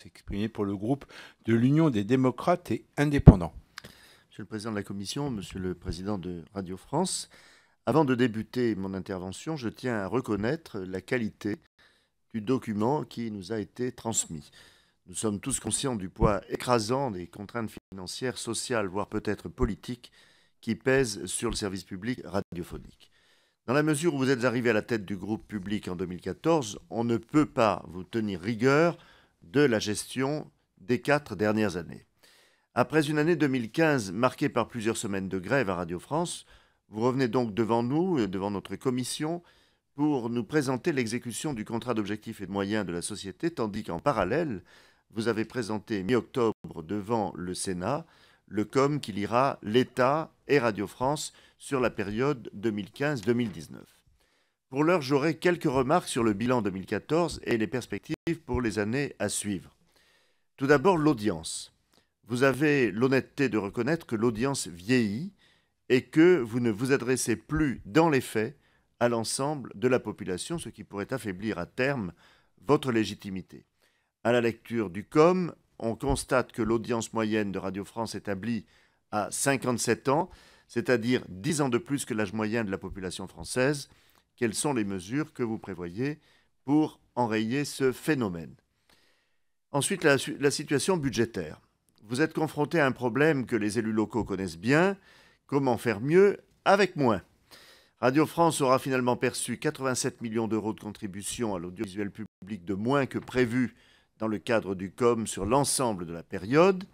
s'exprimer pour le groupe de l'Union des démocrates et indépendants. Monsieur le Président de la Commission, Monsieur le Président de Radio France, avant de débuter mon intervention, je tiens à reconnaître la qualité du document qui nous a été transmis. Nous sommes tous conscients du poids écrasant des contraintes financières, sociales, voire peut-être politiques, qui pèsent sur le service public radiophonique. Dans la mesure où vous êtes arrivé à la tête du groupe public en 2014, on ne peut pas vous tenir rigueur de la gestion des 4 dernières années. Après une année 2015 marquée par plusieurs semaines de grève à Radio France, vous revenez donc devant nous, devant notre commission, pour nous présenter l'exécution du contrat d'objectifs et de moyens de la société, tandis qu'en parallèle, vous avez présenté mi-octobre devant le Sénat le COM qui liera l'État et Radio France sur la période 2015-2019. Pour l'heure, j'aurai quelques remarques sur le bilan 2014 et les perspectives pour les années à suivre. Tout d'abord, l'audience. Vous avez l'honnêteté de reconnaître que l'audience vieillit et que vous ne vous adressez plus dans les faits à l'ensemble de la population, ce qui pourrait affaiblir à terme votre légitimité. À la lecture du COM, on constate que l'audience moyenne de Radio France établie à 57 ans, c'est-à-dire 10 ans de plus que l'âge moyen de la population française. Quelles sont les mesures que vous prévoyez pour enrayer ce phénomène? Ensuite, la situation budgétaire. Vous êtes confronté à un problème que les élus locaux connaissent bien. Comment faire mieux avec moins? Radio France aura finalement perçu 87 millions d'euros de contribution à l'audiovisuel public de moins que prévu dans le cadre du COM sur l'ensemble de la période.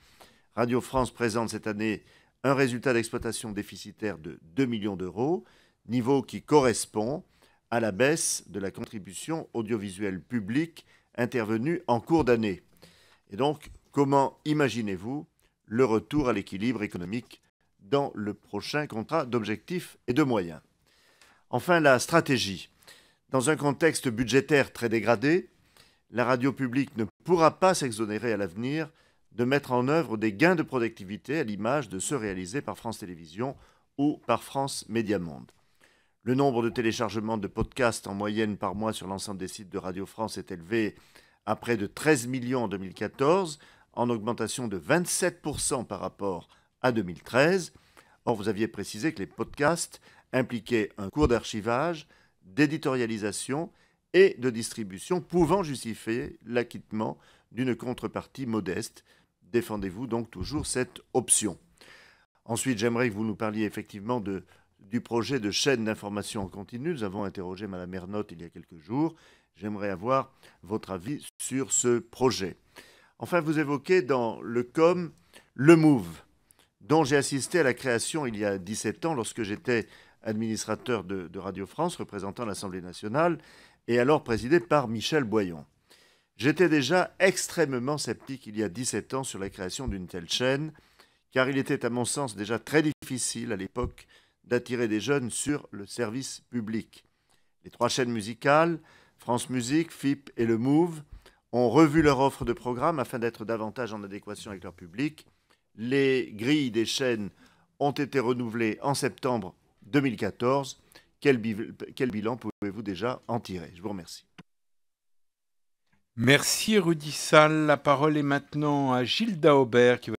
Radio France présente cette année un résultat d'exploitation déficitaire de 2 millions d'euros, niveau qui correspond à la baisse de la contribution audiovisuelle publique intervenue en cours d'année. Et donc, comment imaginez-vous le retour à l'équilibre économique dans le prochain contrat d'objectifs et de moyens? Enfin, la stratégie. Dans un contexte budgétaire très dégradé, la radio publique ne pourra pas s'exonérer à l'avenir de mettre en œuvre des gains de productivité à l'image de ceux réalisés par France Télévisions ou par France Média Monde. Le nombre de téléchargements de podcasts en moyenne par mois sur l'ensemble des sites de Radio France est élevé à près de 13 millions en 2014, en augmentation de 27% par rapport à 2013. Or, vous aviez précisé que les podcasts impliquaient un coût d'archivage, d'éditorialisation et de distribution pouvant justifier l'acquittement d'une contrepartie modeste. Défendez-vous donc toujours cette option? Ensuite, j'aimerais que vous nous parliez effectivement du projet de chaîne d'information en continu. Nous avons interrogé Mme Ernotte il y a quelques jours. J'aimerais avoir votre avis sur ce projet. Enfin, vous évoquez dans le COM le MOVE, dont j'ai assisté à la création il y a 17 ans lorsque j'étais administrateur de Radio France, représentant l'Assemblée nationale, et alors présidé par Michel Boyon. J'étais déjà extrêmement sceptique il y a 17 ans sur la création d'une telle chaîne, car il était à mon sens déjà très difficile à l'époque d'attirer des jeunes sur le service public. Les 3 chaînes musicales, France Musique, FIP et le MOVE, ont revu leur offre de programme afin d'être davantage en adéquation avec leur public. Les grilles des chaînes ont été renouvelées en septembre 2014. Quel bilan pouvez-vous déjà en tirer? Je vous remercie. Merci Rudy Sall. La parole est maintenant à Gilda Aubert qui va